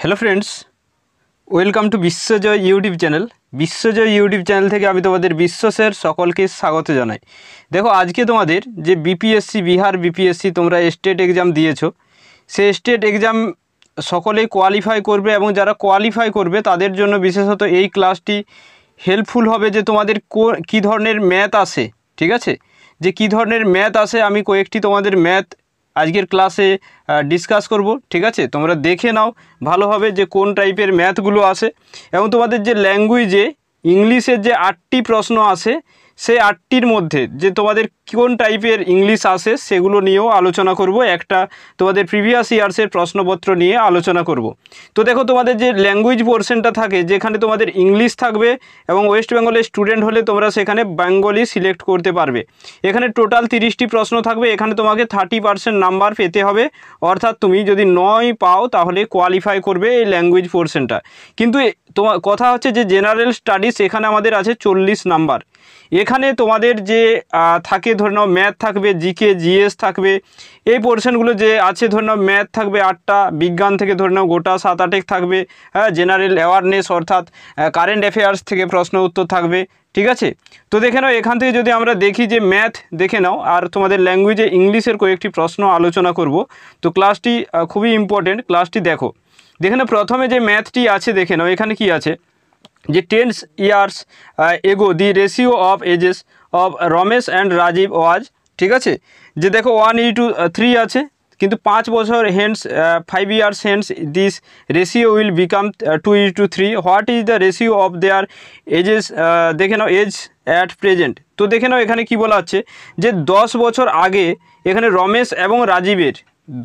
Hello friends welcome to Vishwajay YouTube channel. Vishwajay YouTube channel থেকে আমি তোমাদের বিশ্বের সকলকে স্বাগত জানাই। দেখো আজকে তোমাদের যে বিপিএসসি বিহার বিপিএসসি তোমরা স্টেট এক্সাম দিয়েছো, সেই স্টেট এক্সাম সকলেই কোয়ালিফাই করবে এবং যারা কোয়ালিফাই করবে তাদের জন্য বিশেষত এই ক্লাসটি হেল্পফুল হবে যে তোমাদের কী ধরনের ম্যাথ আসে, ঠিক আছে, যে কী ধরনের ম্যাথ আসে আমি কয়েকটি তোমাদের ম্যাথ আজকের ক্লাসে ডিসকাস করব, ঠিক আছে। তোমরা দেখে নাও ভালোভাবে যে কোন টাইপের ম্যাথগুলো আসে এবং তোমাদের যে ল্যাঙ্গুয়েজে ইংলিশের যে 8টি প্রশ্ন আসে সেই 8টির মধ্যে যে তোমাদের কোন টাইপের ইংলিশ আসে সেগুলো নিয়েও আলোচনা করব। একটা তোমাদের প্রিভিয়াস ইয়ার্সের প্রশ্নপত্র নিয়ে আলোচনা করব। তো দেখো তোমাদের যে ল্যাঙ্গুয়েজ পোর্শনটা থাকে যেখানে তোমাদের ইংলিশ থাকবে এবং ওয়েস্ট বেঙ্গলের স্টুডেন্ট হলে তোমরা সেখানে বেঙ্গলি সিলেক্ট করতে পারবে। এখানে টোটাল 30টি প্রশ্ন থাকবে, এখানে তোমাকে 30% নাম্বার পেতে হবে, অর্থাৎ তুমি যদি 9 পাও তাহলে কোয়ালিফাই করবে এই ল্যাঙ্গুয়েজ পোর্শনটা। কিন্তু তোমার কথা হচ্ছে যে জেনারেল স্টাডিজ এখানে আমাদের আছে 40 নাম্বার। এখানে তোমাদের যে থাকে ধরে নাও ম্যাথ থাকবে, জিকে জিএস থাকবে, এই পোর্শনগুলো যে আছে ধরে নাও ম্যাথ থাকবে 8টা, বিজ্ঞান থেকে ধরে নাও গোটা 7-8 থাকবে, হ্যাঁ, জেনারেল অ্যাওয়ারনেস অর্থাৎ কারেন্ট অ্যাফেয়ার্স থেকে প্রশ্ন উত্তর থাকবে, ঠিক আছে। তো দেখে নাও এখান থেকে যদি আমরা দেখি যে ম্যাথ দেখে নাও আর তোমাদের ল্যাঙ্গুয়েজে ইংলিশের কয়েকটি প্রশ্ন আলোচনা করব। তো ক্লাসটি খুবই ইম্পর্টেন্ট, ক্লাসটি দেখো। দেখে নাও প্রথমে যে ম্যাথটি আছে দেখে নাও এখানে কি আছে যে 10 years ago the ratio of ages of Ramesh and Rajiv was, ঠিক আছে, যে দেখো 1:3 আছে, কিন্তু 5 বছর hence 5 years hence this ratio will become 2:3. What is the ratio of their ages, দেখে নাও এজ অ্যাট প্রেজেন্ট। তো দেখে নাও এখানে কি বলা হচ্ছে যে 10 বছর আগে এখানে রমেশ এবং রাজীবের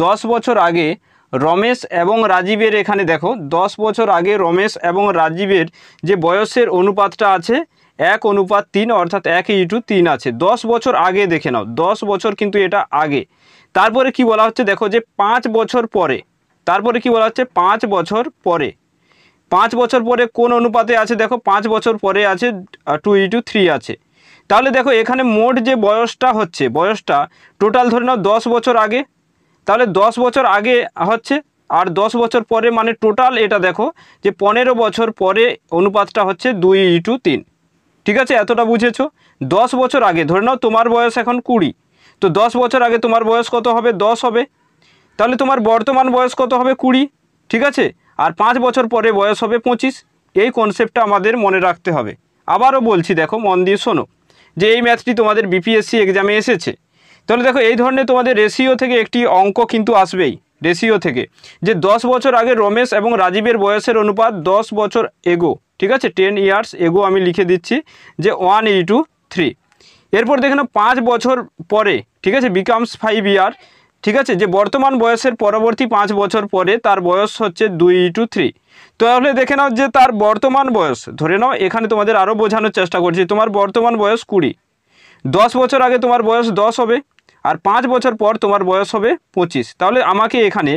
10 বছর আগে রমেশ এবং রাজীবের এখানে দেখো 10 বছর আগে রমেশ এবং রাজীবের যে বয়সের অনুপাতটা আছে 1:3, অর্থাৎ 1:3 আছে। 10 বছর আগে দেখে নাও, 10 বছর কিন্তু এটা আগে। তারপরে কি বলা হচ্ছে দেখো যে 5 বছর পরে, তারপরে কি বলা হচ্ছে 5 বছর পরে, 5 বছর পরে কোন অনুপাতে আছে দেখো 5 বছর পরে আছে 2:3 আছে। তাহলে দেখো এখানে মোট যে বয়সটা হচ্ছে, বয়সটা টোটাল ধরে নাও 10 বছর আগে, তাহলে 10 বছর আগে হচ্ছে আর 10 বছর পরে মানে টোটাল এটা দেখো যে 15 বছর পরে অনুপাতটা হচ্ছে 2:3, ঠিক আছে। এতটা বুঝেছো? 10 বছর আগে ধরে নাও তোমার বয়স এখন 20, তো 10 বছর আগে তোমার বয়স কত হবে? 10 হবে। তাহলে তোমার বর্তমান বয়স কত হবে? 20, ঠিক আছে। আর 5 বছর পরে বয়স হবে 25। এই কনসেপ্টটা আমাদের মনে রাখতে হবে। আবারও বলছি, দেখো মন দিয়ে শোনো যে এই ম্যাথটি তোমাদের বিপিএসসি এক্সামে এসেছে। তাহলে দেখো এই ধরনের তোমাদের রেশিও থেকে একটি অঙ্ক কিন্তু আসবেই, রেশিও থেকে যে 10 বছর আগে রমেশ এবং রাজীবের বয়সের অনুপাত 10 বছর এগো, ঠিক আছে, 10 years এগো আমি লিখে দিচ্ছি যে 1:3। এরপর দেখে নাও 5 বছর পরে, ঠিক আছে, বিকামস 5 year, ঠিক আছে, যে বর্তমান বয়সের পরবর্তী 5 বছর পরে তার বয়স হচ্ছে 2:3। তাহলে দেখে নাও যে তার বর্তমান বয়স ধরে নাও, এখানে তোমাদের আরও বোঝানোর চেষ্টা করছি, তোমার বর্তমান বয়স 20, 10 বছর আগে তোমার বয়স 10 হবে আর 5 বছর পর তোমার বয়স হবে 25। তাহলে আমাকে এখানে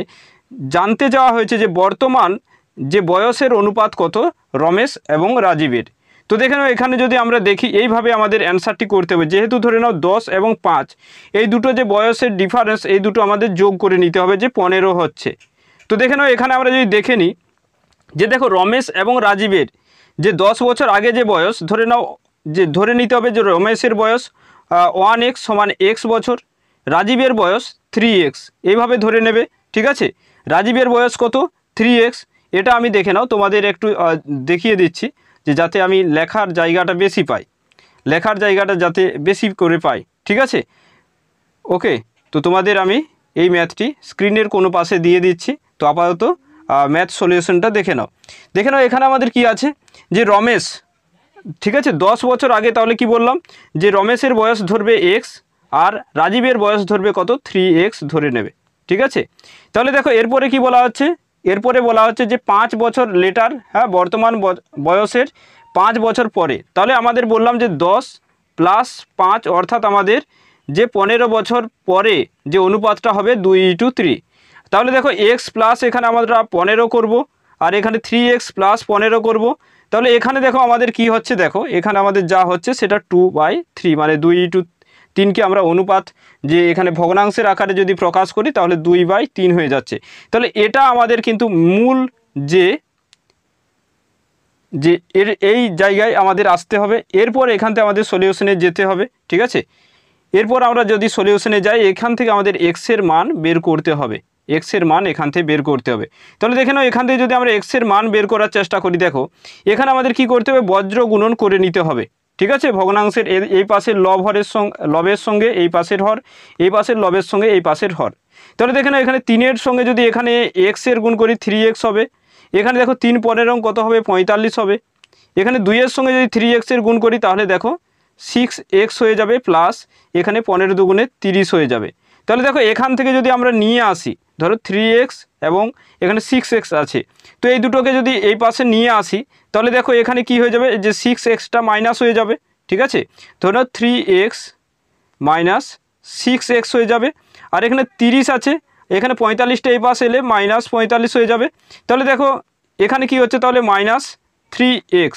জানতে যাওয়া হয়েছে যে বর্তমান যে বয়সের অনুপাত কত রমেশ এবং রাজীবের। তো দেখে নাও এখানে যদি আমরা দেখি এইভাবে আমাদের অ্যান্সারটি করতে হবে, যেহেতু ধরে নাও 10 এবং 5 এই দুটো যে বয়সের ডিফারেন্স এই দুটো আমাদের যোগ করে নিতে হবে যে 15 হচ্ছে। তো দেখে নাও এখানে আমরা যদি দেখে নিই যে দেখো রমেশ এবং রাজীবের যে 10 বছর আগে যে বয়স ধরে নাও, যে ধরে নিতে হবে যে রমেশের বয়স 1x সমান x বছর, রাজীবের বয়স 3x, এইভাবে ধরে নেবে, ঠিক আছে। রাজীবের বয়স কত? 3x। এটা আমি দেখে নাও তোমাদের একটু দেখিয়ে দিচ্ছি যে যাতে আমি লেখার জায়গাটা বেশি পাই, লেখার জায়গাটা যাতে বেশি করে পাই, ঠিক আছে। ওকে, তো তোমাদের আমি এই ম্যাথটি স্ক্রিনের কোনো পাশে দিয়ে দিচ্ছি। তো আপাতত ম্যাথ সলিউশনটা দেখে নাও। দেখে নাও এখানে আমাদের কি আছে যে রমেশ, ঠিক আছে, 10 বছর আগে, তাহলে কি বললাম যে রমেশের বয়স ধরবে x আর রাজীবের বয়স ধরবে কত? 3x ধরে নেবে, ঠিক আছে। তাহলে দেখো এরপরে কি বলা হচ্ছে, এরপরে বলা হচ্ছে যে 5 বছর লেটার, হ্যাঁ, বর্তমান বয়সের 5 বছর পরে। তাহলে আমাদের বললাম যে 10 + 5 অর্থাৎ আমাদের যে 15 বছর পরে যে অনুপাতটা হবে 2:3। তাহলে দেখো x প্লাস এখানে আমরা 15 করব আর এখানে 3x + 15 করব। তাহলে এখানে দেখো আমাদের কি হচ্ছে, দেখো এখানে আমাদের যা হচ্ছে সেটা 2/3 মানে 2:3কে আমরা অনুপাত যে এখানে ভগ্নাংশের আকারে যদি প্রকাশ করি তাহলে 2/3 হয়ে যাচ্ছে। তাহলে এটা আমাদের কিন্তু মূল যে যে এই জায়গায় আমাদের আসতে হবে, এরপর এখান থেকে আমাদের সলিউশনে যেতে হবে। ঠিক আছে, এরপর আমরা যদি সলিউশনে যাই এখান থেকে আমাদের এক্সের মান বের করতে হবে, এক্সের মান এখান থেকে বের করতে হবে। তাহলে দেখে নাও এখান থেকে যদি আমরা এক্সের মান বের করার চেষ্টা করি, দেখো এখানে আমাদের কি করতে হবে, বজ্র গুণন করে নিতে হবে। ঠিক আছে, ভগ্নাংশের এই পাশের লবের সঙ্গে এই পাশের হর, এই পাশের লবের সঙ্গে এই পাশের হর। তাহলে দেখে নাও এখানে 3-এর সঙ্গে যদি এখানে এক্সের গুণ করি 3x হবে, এখানে দেখো 3 কত হবে 45 হবে। এখানে 2-এর সঙ্গে যদি 3x-এর গুণ করি তাহলে দেখো 6x হয়ে যাবে, প্লাস এখানে 15 দুগুণে 30 হয়ে যাবে। তাহলে দেখো এখান থেকে যদি আমরা নিয়ে আসি, ধরো 3x এবং এখানে 6x আছে, তো এই দুটোকে যদি এই পাশে নিয়ে আসি তাহলে দেখো এখানে কি হয়ে যাবে, যে 6xটা মাইনাস হয়ে যাবে। ঠিক আছে, ধরো 3x মাইনাস 6x হয়ে যাবে। আর এখানে 30 আছে, এখানে 45টা এই পাশে এলে মাইনাস 45 হয়ে যাবে। তাহলে দেখো এখানে কি হচ্ছে, তাহলে মাইনাস 3x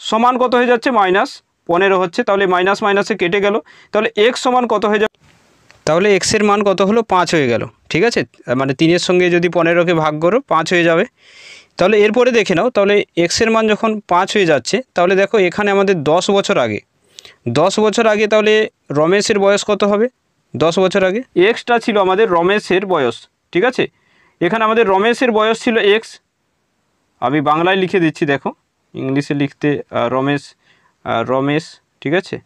সমান কত হয়ে যাচ্ছে, মাইনাস 15 হচ্ছে। তাহলে মাইনাস মাইনাসে কেটে গেল, তাহলে x সমান কত হয়ে যাবে, তাহলে এক্সের মান কত হলো 5 হয়ে গেল। ঠিক আছে, মানে 3-এর সঙ্গে যদি 15কে ভাগ করো 5 হয়ে যাবে। তাহলে এরপরে দেখে নাও, তাহলে এক্সের মান যখন 5 হয়ে যাচ্ছে, তাহলে দেখো এখানে আমাদের 10 বছর আগে, 10 বছর আগে তাহলে রমেশের বয়স কত হবে, 10 বছর আগে এক্সটা ছিল আমাদের রমেশের বয়স। ঠিক আছে, এখানে আমাদের রমেশের বয়স ছিল এক্স, আমি বাংলায় লিখে দিচ্ছি, দেখো ইংলিশে লিখতে রমেশ। ঠিক আছে,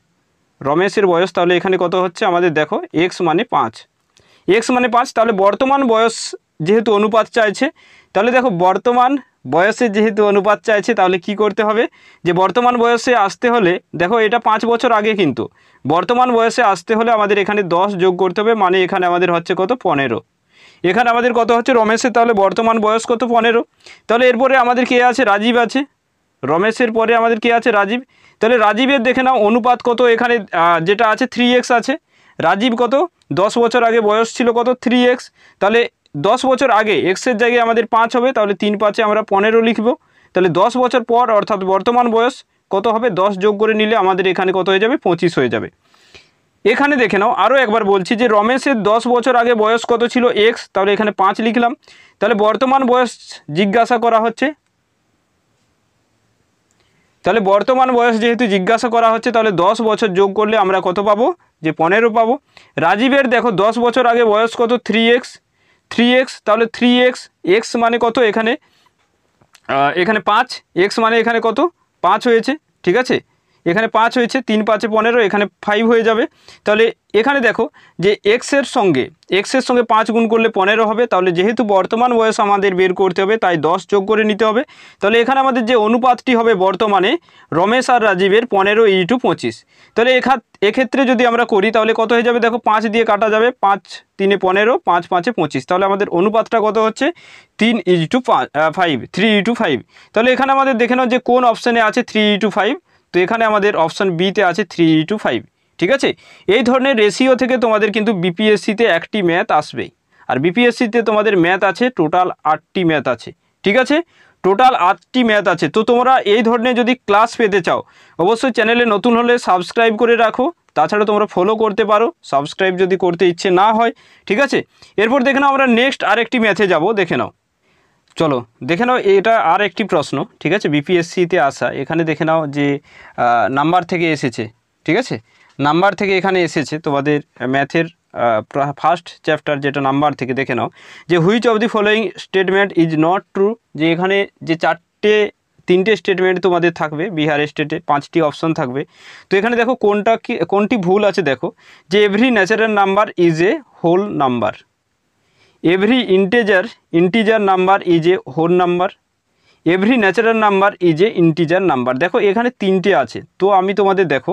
রমেশের বয়স তাহলে এখানে কত হচ্ছে আমাদের, দেখো এক্স মানে 5, এক্স মানে 5। তাহলে বর্তমান বয়স যেহেতু অনুপাত চাইছে, তাহলে দেখো বর্তমান বয়সে যেহেতু অনুপাত চাইছে, তাহলে কি করতে হবে, যে বর্তমান বয়সে আসতে হলে, দেখো এটা 5 বছর আগে, কিন্তু বর্তমান বয়সে আসতে হলে আমাদের এখানে 10 যোগ করতে হবে, মানে এখানে আমাদের হচ্ছে কত 15। এখানে আমাদের কত হচ্ছে রমেশের, তাহলে বর্তমান বয়স কত 15। তাহলে এরপরে আমাদের কে আছে, রাজীব আছে, রমেশের পরে আমাদের কে আছে, রাজীব। তাহলে রাজীবের দেখে নাও অনুপাত কত, এখানে যেটা আছে 3x আছে, রাজীব কত 10 বছর আগে বয়স ছিল কত 3x। তাহলে 10 বছর আগে এক্সের জায়গায় আমাদের 5 হবে, তাহলে 3×5 আমরা 15 লিখব। তাহলে 10 বছর পর অর্থাৎ বর্তমান বয়স কত হবে, 10 যোগ করে নিলে আমাদের এখানে কত হয়ে যাবে, 25 হয়ে যাবে। এখানে দেখে নাও আরও একবার বলছি, যে রমেশের 10 বছর আগে বয়স কত ছিল x, তাহলে এখানে 5 লিখলাম। তাহলে বর্তমান বয়স জিজ্ঞাসা করা হচ্ছে, তাহলে বর্তমান বয়স যেহেতু জিজ্ঞাসা করা হচ্ছে, তাহলে 10 বছর যোগ করলে আমরা কত পাবো, যে 15 পাবো। রাজীবের দেখো 10 বছর আগে বয়স কত 3x, তাহলে 3x, x মানে কত, এখানে 5, x মানে এখানে কত 5 হয়েছে। ঠিক আছে, এখানে 5 হয়েছে, 3×5 15, এখানে 5 হয়ে যাবে। তাহলে এখানে দেখো যে এক্সের সঙ্গে 5 গুণ করলে 15 হবে। তাহলে যেহেতু বর্তমান বয়স আমাদের বের করতে হবে, তাই 10 যোগ করে নিতে হবে। তাহলে এখানে আমাদের যে অনুপাতটি হবে বর্তমানে রমেশ আর রাজীবের 15:25। তাহলে এক্ষেত্রে যদি আমরা করি তাহলে কত হয়ে যাবে, দেখো 5 দিয়ে কাটা যাবে, 5×3 15, 5×5 25। তাহলে আমাদের অনুপাতটা কত হচ্ছে 3:5। তাহলে এখানে আমাদের দেখে নাও যে কোন অপশানে আছে 3:5, তো এখানে আমাদের অপশান বিতে আছে 3:5। ঠিক আছে, এই ধরনের রেশিও থেকে তোমাদের কিন্তু বিপিএসসিতে একটি ম্যাথ আসবেই। আর বিপিএসসিতে তোমাদের ম্যাথ আছে টোটাল 8টি ম্যাথ আছে। ঠিক আছে, টোটাল 8টি ম্যাথ আছে। তো তোমরা এই ধরনের যদি ক্লাস পেতে চাও, অবশ্যই চ্যানেলে নতুন হলে সাবস্ক্রাইব করে রাখো, তাছাড়া তোমরা ফলো করতে পারো সাবস্ক্রাইব যদি করতে ইচ্ছে না হয়। ঠিক আছে, এরপর দেখে নাও আমরা নেক্সট আরেকটি ম্যাথে যাব, দেখে নাও, চলো দেখে নাও, এটা আর একটি প্রশ্ন। ঠিক আছে, বিপিএসসিতে আসা, এখানে দেখে নাও যে নাম্বার থেকে এসেছে। ঠিক আছে, নাম্বার থেকে এখানে এসেছে তোমাদের ম্যাথের ফার্স্ট চ্যাপ্টার, যেটা নাম্বার থেকে দেখে নাও যে which of the following statement is not true, যে এখানে যে 3টে স্টেটমেন্ট তোমাদের থাকবে, বিহার স্টেটে 5টি অপশন থাকবে। তো এখানে দেখো কোনটি ভুল আছে, দেখো যে every natural number is a whole number, every integer number is a whole number, every natural number is a integer number. দেখো এখানে 3টে আছে, তো আমি তোমাদের দেখো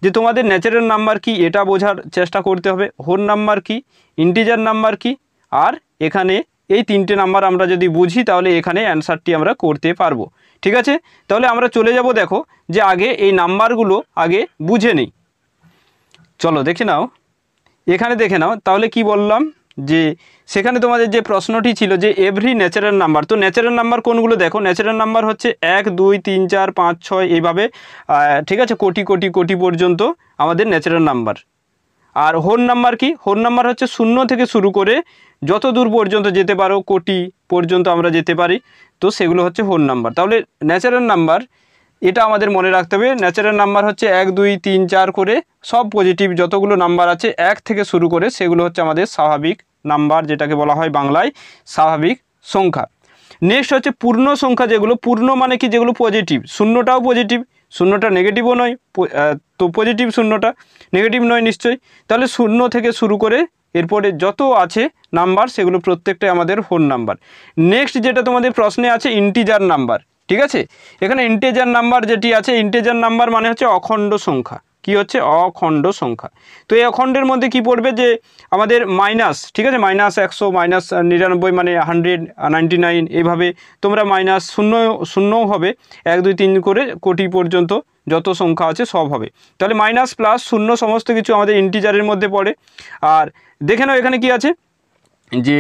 যে তোমাদের ন্যাচারাল নাম্বার কি এটা বোঝার চেষ্টা করতে হবে, হোল নাম্বার কি, ইন্টিজার নাম্বার কি, আর এখানে এই 3টে নাম্বার আমরা যদি বুঝি তাহলে এখানে অ্যান্সারটি আমরা করতে পারবো। ঠিক আছে, তাহলে আমরা চলে যাব, দেখো যে আগে এই নাম্বারগুলো আগে বুঝে নিই। চলো দেখে নাও, এখানে দেখে নাও তাহলে কি বললাম, যে সেখানে তোমাদের যে প্রশ্নটি ছিল যে এভরি ন্যাচারাল নাম্বার, তো ন্যাচারাল নাম্বার কোনগুলো, দেখো ন্যাচারাল নাম্বার হচ্ছে 1 2 3 4 5 6 এইভাবে, ঠিক আছে, কোটি কোটি কোটি পর্যন্ত আমাদের ন্যাচারাল নাম্বার। আর হোল নাম্বার কি? হোল নাম্বার হচ্ছে শূন্য থেকে শুরু করে যত দূর পর্যন্ত যেতে পারো, কোটি পর্যন্ত আমরা যেতে পারি, তো সেগুলো হচ্ছে হোল নাম্বার। তাহলে ন্যাচারাল নাম্বার এটা আমাদের মনে রাখতে হবে। ন্যাচারাল নাম্বার হচ্ছে 1 2 3 4 করে সব পজিটিভ যতগুলো নাম্বার আছে 1 থেকে শুরু করে সেগুলো হচ্ছে আমাদের স্বাভাবিক নাম্বার, যেটাকে বলা হয় বাংলায় স্বাভাবিক সংখ্যা। নেক্সট হচ্ছে পূর্ণ সংখ্যা, যেগুলো পূর্ণ মানে কি? যেগুলো পজিটিভ। শূন্যটাও পজিটিভ, শূন্যটা নেগেটিভও নয়, তো পজিটিভ শূন্যটা, নেগেটিভ নয় নিশ্চয়ই। তাহলে শূন্য থেকে শুরু করে এরপরে যত আছে নাম্বার সেগুলো প্রত্যেকটাই আমাদের হোল নাম্বার। নেক্সট যেটা তোমাদের প্রশ্নে আছে ইন্টিজার নাম্বার, ঠিক আছে। এখানে ইন্টিজার নাম্বার যেটি আছে, ইন্টিজার নাম্বার মানে হচ্ছে অখণ্ড সংখ্যা। কি হচ্ছে? অখণ্ড সংখ্যা। তো এই অখণ্ডের মধ্যে কি পড়বে? যে আমাদের মাইনাস, ঠিক আছে, -100 -99 মানে 100 99, এইভাবে তোমরা মাইনাস শূন্যও হবে, 1 2 3 করে কোটি পর্যন্ত যত সংখ্যা আছে সব হবে। তাহলে মাইনাস প্লাস শূন্য সমস্ত কিছু আমাদের ইন্টিজারের মধ্যে পড়ে। আর দেখে নাও এখানে কি আছে, যে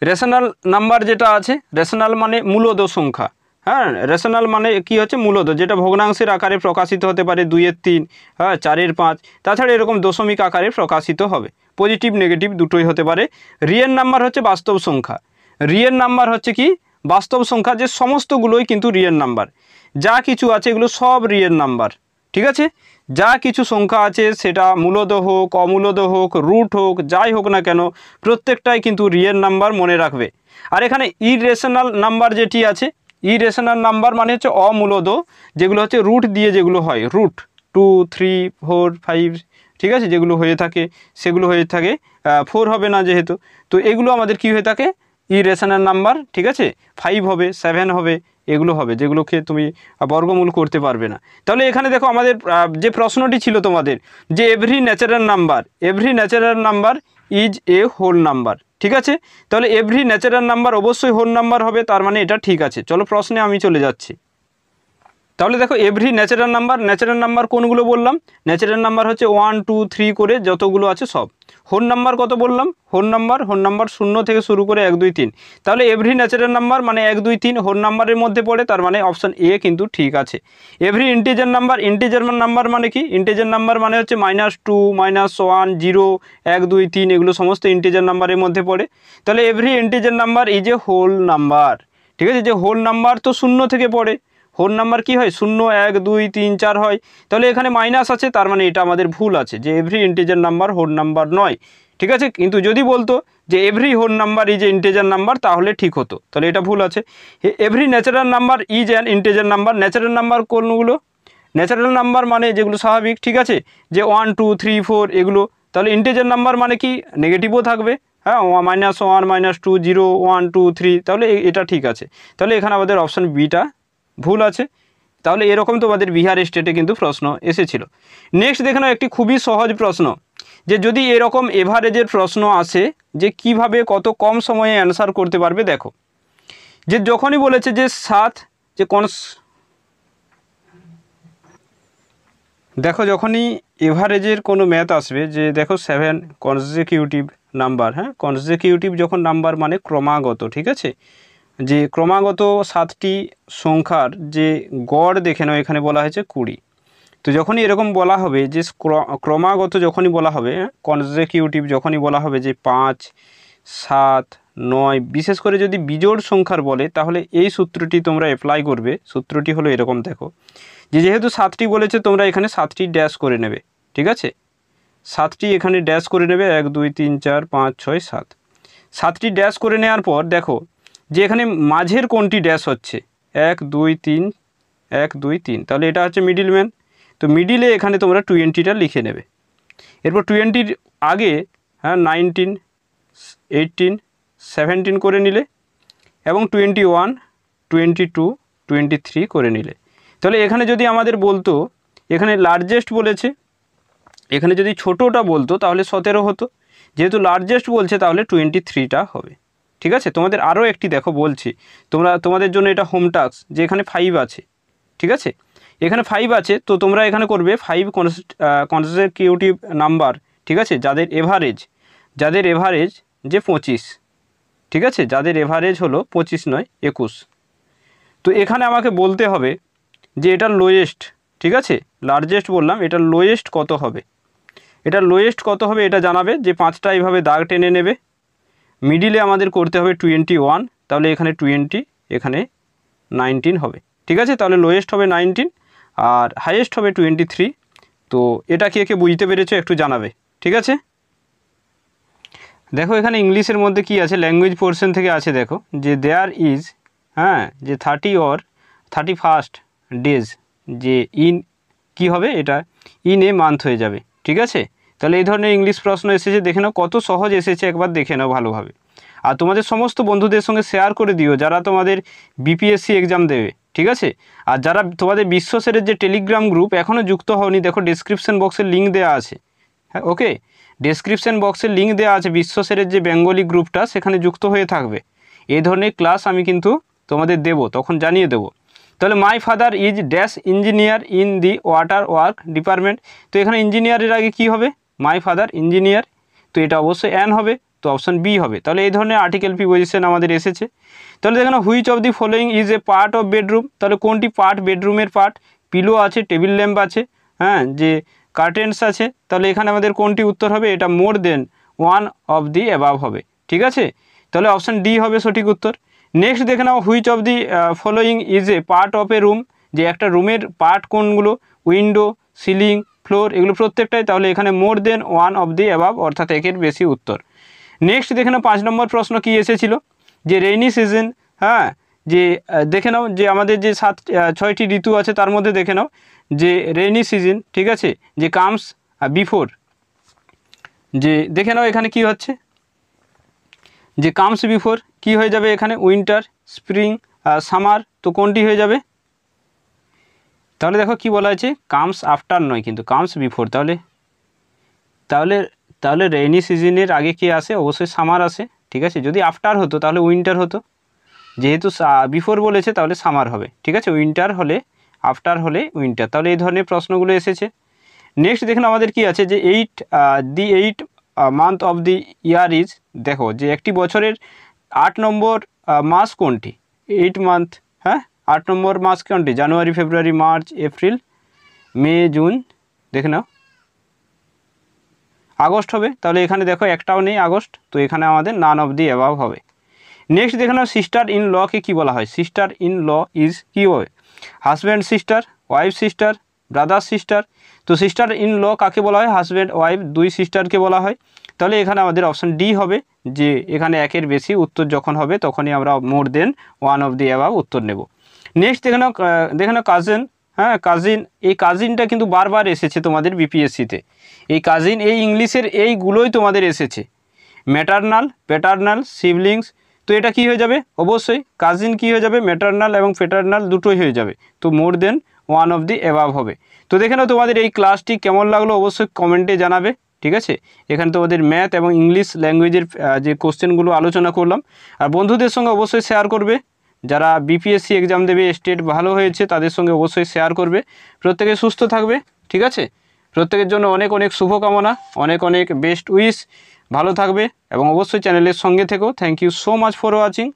রেশনাল নাম্বার যেটা আছে, রেশনাল মানে মূলদ সংখ্যা। হ্যাঁ, রেশনাল মানে কি হচ্ছে? মূলদ, যেটা ভগ্নাংশের আকারে প্রকাশিত হতে পারে, 2 এর 3, হ্যাঁ 4 এর 5, তাছাড়া এরকম দশমিক আকারে প্রকাশিত হবে, পজিটিভ নেগেটিভ দুটোই হতে পারে। রিয়েল নাম্বার হচ্ছে বাস্তব সংখ্যা। রিয়েল নাম্বার হচ্ছে কি? বাস্তব সংখ্যা, যে সমস্তগুলোই কিন্তু রিয়েল নাম্বার, যা কিছু আছে এগুলো সব রিয়েল নাম্বার, ঠিক আছে। যা কিছু সংখ্যা আছে সেটা মূলদ হোক, অমূলদ হোক, রুট হোক, যাই হোক না কেন, প্রত্যেকটাই কিন্তু রিয়েল নাম্বার, মনে রাখবে। আর এখানে ইরেশনাল নাম্বার যেটি আছে, ইরেশনাল নাম্বার মানে হচ্ছে অমূলদ, যেগুলো হচ্ছে রুট দিয়ে যেগুলো হয়, রুট 2 3 4 5, ঠিক আছে, যেগুলো হয়ে থাকে সেগুলো হয়ে থাকে, 4 হবে না যেহেতু, তো এগুলো আমাদের কি হয়ে থাকে? ইরেশনাল নাম্বার, ঠিক আছে। 5 হবে, 7 হবে, এগুলো হবে যেগুলোকে তুমি বর্গমূল করতে পারবে না। তাহলে এখানে দেখো আমাদের যে প্রশ্নটি ছিল তোমাদের, যে every natural number is a whole number, ঠিক আছে। তাহলে এভরি ন্যাচারাল নাম্বার অবশ্যই হোল নাম্বার হবে, তার মানে এটা ঠিক আছে। চলো প্রশ্নে আমি চলে যাচ্ছি। তাহলে দেখো এভরি ন্যাচারাল নাম্বার কোনগুলো বললাম? ন্যাচারাল নাম্বার হচ্ছে 1 2 3 করে যতগুলো আছে সব। হোল নাম্বার কত বললাম? হোল নাম্বার 0 থেকে শুরু করে 1 2 3। তাহলে এভরি ন্যাচারাল নাম্বার মানে 1 2 3 হোল নাম্বারের মধ্যে পড়ে, তার মানে অপশান এ কিন্তু ঠিক আছে। এভরি ইন্টিজার নাম্বার মানে কি? ইন্টিজার নাম্বার মানে হচ্ছে -2 -1 0 1 2 3, এগুলো সমস্ত ইন্টিজার নাম্বারের মধ্যে পড়ে। তাহলে every integer number is a whole number, ঠিক আছে। যে হোল নাম্বার তো 0 থেকে পড়ে, হোল নাম্বার কি হয়? 0 1 2 3 4 হয়। তাহলে এখানে মাইনাস আছে, তার মানে এটা আমাদের ভুল আছে, যে every integer number whole number নয়, ঠিক আছে। কিন্তু যদি বলতো যে every whole number is a integer number, তাহলে ঠিক হতো, তাহলে এটা ভুল আছে। Every natural number is an integer number. Natural number কোনগুলো? ন্যাচারাল নাম্বার মানে যেগুলো স্বাভাবিক, ঠিক আছে, যে 1 2 3 4 এগুলো। তাহলে ইন্টিজার নাম্বার মানে কি? নেগেটিভও থাকবে, হ্যাঁ, -1 -2 0 1 2 3, তাহলে এটা ঠিক আছে। তাহলে এখানে আমাদের অপশান বিটা ভুল আছে। তাহলে এরকম তোমাদের বিহার স্টেটে কিন্তু প্রশ্ন এসেছিল। নেক্সট দেখে নাও একটি খুবই সহজ প্রশ্ন, যে যদি এরকম এভারেজের প্রশ্ন আসে, যে কিভাবে কত কম সময়ে অ্যান্সার করতে পারবে। দেখো, যে যখনই বলেছে যে 7, যে দেখো যখনই এভারেজের কোনো ম্যাথ আসবে, যে দেখো 7 কনজিকিউটিভ নাম্বার, হ্যাঁ, কনজিকিউটিভ যখন নাম্বার মানে ক্রমাগত, ঠিক আছে, যে ক্রমাগত 7টি সংখ্যার যে গড় দেখে নাও, এখানে বলা হয়েছে 20। তো যখনই এরকম বলা হবে, যে ক্রমাগত যখনই বলা হবে, কনজিকিউটিভ যখনই বলা হবে, যে 5 7 9, বিশেষ করে যদি বিজোড় সংখ্যার বলে, তাহলে এই সূত্রটি তোমরা অ্যাপ্লাই করবে। সূত্রটি হলো এরকম, দেখো, যে যেহেতু 7টি বলেছে, তোমরা এখানে 7টি ড্যাশ করে নেবে, ঠিক আছে, 7টি এখানে ড্যাশ করে নেবে, 1 2 3 4 5 6 7, 7টি ড্যাশ করে নেওয়ার পর দেখো যে এখানে মাঝের কোনটি ড্যাশ হচ্ছে, 1 2 3 1 2 3, তাহলে এটা হচ্ছে মিডিল ম্যান। তো মিডিলে এখানে তোমরা 20টা লিখে নেবে। এরপর 20-র আগে, হ্যাঁ, 19 18 17 করে নিলে, এবং 21 22 23 করে নিলে। তাহলে এখানে যদি আমাদের বলতো, এখানে লার্জেস্ট বলেছে, এখানে যদি ছোটোটা বলতো তাহলে 17 হতো, যেহেতু লার্জেস্ট বলছে তাহলে 23টা হবে, ঠিক আছে। তোমাদের আরও একটি দেখো বলছি, তোমাদের জন্য এটা হোম টাস্ক, যে এখানে 5 আছে, ঠিক আছে, এখানে 5 আছে, তো তোমরা এখানে করবে 5 কনজিকিউটিভ নাম্বার, ঠিক আছে, যাদের এভারেজ যে 25, ঠিক আছে, যাদের এভারেজ হলো 25 নয় 21। তো এখানে আমাকে বলতে হবে যে এটা লোয়েস্ট, ঠিক আছে, লার্জেস্ট বললাম, এটা লোয়েস্ট কত হবে। এটা লোয়েস্ট কত হবে এটা জানাবে, যে 5টা এইভাবে দাগ টেনে নেবে, মিডিলে আমাদের করতে হবে 21, তাহলে এখানে 20, এখানে 19 হবে। ঠিক আছে, তাহলে লোয়েস্ট হবে 19 আর হাইয়েস্ট হবে 23। তো এটা কে বুঝতে পেরেছো একটু জানাবে। ঠিক আছে, দেখো এখানে ইংলিশের মধ্যে কি আছে, ল্যাঙ্গুয়েজ পোর্শন থেকে আছে, দেখো যে দেয়ার ইজ, হ্যাঁ, যে 30 or 31st ডেজ, যে ইন কি হবে, এটা ইন এ মান্থ হয়ে যাবে। ঠিক আছে, তাহলে এই ধরনের ইংলিশ প্রশ্ন এসেছে, দেখে নাও কত সহজ এসেছে, একবার দেখে নাও ভালোভাবে। আর তোমাদের সমস্ত বন্ধুদের সঙ্গে শেয়ার করে দিও যারা তোমাদের বিপিএসসি এক্সাম দেবে। ঠিক আছে, আর যারা তোমাদের বিশ্বসেরের যে টেলিগ্রাম গ্রুপ এখনও যুক্ত হওনি, দেখো ডেসক্রিপশন বক্সের লিঙ্ক দেওয়া আছে। হ্যাঁ, ওকে, ডেসক্রিপশন বক্সের লিঙ্ক দেওয়া আছে, বিশ্বসেরের যে বেঙ্গলি গ্রুপটা, সেখানে যুক্ত হয়ে থাকবে। এই ধরনের ক্লাস আমি কিন্তু তোমাদের দেব, তখন জানিয়ে দেবো। তাহলে my father is dash engineer in the water work department. তো এখানে ইঞ্জিনিয়ারের আগে কি হবে, মাই ফাদার ইঞ্জিনিয়ার, তো এটা অবশ্যই অ্যান হবে, তো অপশন বি হবে। তাহলে এই ধরনের আর্টিকেল প্রিপোজিশন আমাদের এসেছে। তাহলে দেখেন which of the following is a part of bedroom, তাহলে কোনটি পার্ট বেডরুমের পার্ট, পিলো আছে, টেবিল ল্যাম্প আছে, হ্যাঁ, যে কার্টেন্স আছে, তাহলে এখানে আমাদের কোনটি উত্তর হবে, এটা মোর দেন ওয়ান অফ দি অ্যাবাভ হবে। ঠিক আছে, তাহলে অপশান ডি হবে সঠিক উত্তর। নেক্সট দেখে নাও which of the following is a part of a room, যে একটা রুমের পার্ট কোনগুলো, উইন্ডো, সিলিং, ফ্লোর, এগুলো প্রত্যেকটাই, তাহলে এখানে মোর দেন ওয়ান অফ দি অ্যাবাভ, অর্থাৎ একের বেশি উত্তর। নেক্সট দেখে নাও 5 নম্বর প্রশ্ন কি এসেছিল, যে রেইনি সিজন, হ্যাঁ, যে দেখে নাও যে আমাদের যে 6টি ঋতু আছে তার মধ্যে দেখে নাও যে রেইনি সিজন, ঠিক আছে, যে কামস বিফোর, যে দেখে নাও এখানে কি হচ্ছে, যে কামস বিফোর কি হয়ে যাবে, এখানে উইন্টার, স্প্রিং, সামার, তো কোনটি হয়ে যাবে, তাহলে দেখো কি বলা আছে, কামস আফটার নয় কিন্তু কামস বিফোর, তাহলে তাহলে তাহলে রেইনি সিজনের আগে কি আসে, অবশ্যই সামার আসে। ঠিক আছে, যদি আফটার হতো তাহলে উইন্টার হতো, যেহেতু বিফোর বলেছে তাহলে সামার হবে। ঠিক আছে, উইন্টার হলে আফটার হলে উইন্টার, তাহলে এই ধরনের প্রশ্নগুলো এসেছে। নেক্সট দেখুন আমাদের কি আছে, যে 8 month of the year is, দেখো যে একটি বছরের 8 নম্বর মাস কোনটি, 8 মান্থ, হ্যাঁ, 8 নম্বর মাস কোনটি, জানুয়ারি, ফেব্রুয়ারি, মার্চ, এপ্রিল, মে, জুন, দেখে নাও, আগস্ট হবে, তাহলে এখানে দেখো একটাও নেই আগস্ট, তো এখানে আমাদের নান অফ দি অ্যাবাভ হবে। নেক্সট দেখে নাও সিস্টার ইন লকে কী বলা হয়, সিস্টার ইন ল ইজ কী হবে, husband sister, wife sister, brother sister, তো সিস্টার ইন ল কাকে বলা হয়, হাজব্যান্ড ওয়াইফ দুই সিস্টারকে বলা হয়। তাহলে এখানে আমাদের অপশান ডি হবে, যে এখানে একের বেশি উত্তর যখন হবে তখনই আমরা মোর দেন ওয়ান অফ দি অ্যাবাভ উত্তর নেব। নেক্সট দেখে নাও কাজিন, হ্যাঁ, কাজিন, এই কাজিনটা কিন্তু বারবার এসেছে তোমাদের বিপিএসসিতে, এই কাজিন, এই ইংলিশের এইগুলোই তোমাদের এসেছে, ম্যাটারনাল, প্যাটার্নাল, সিবলিংস, তো এটা কি হয়ে যাবে, অবশ্যই কাজিন কি হয়ে যাবে, ম্যাটারনাল এবং প্যাটার্নাল দুটোই হয়ে যাবে, তো মোর দেন ওয়ান অফ দি অ্যাবাভ হবে। তো দেখে নাও তোমাদের এই ক্লাসটি কেমন লাগলো অবশ্যই কমেন্টে জানাবে। ঠিক আছে, এখানে তোমাদের ম্যাথ এবং ইংলিশ ল্যাঙ্গুয়েজের যে কোশ্চেনগুলো আলোচনা করলাম, আর বন্ধুদের সঙ্গে অবশ্যই শেয়ার করবে, যারা বিপিএসসি এক্সাম দেবে, স্টেট ভালো হয়েছে তাদের সঙ্গে অবশ্যই শেয়ার করবে। প্রত্যেকে সুস্থ থাকবে। ঠিক আছে, প্রত্যেকের জন্য অনেক অনেক শুভকামনা, অনেক অনেক বেস্ট উইশ, ভালো থাকবে এবং অবশ্যই চ্যানেলের সঙ্গে থেকো। Thank you so much for watching.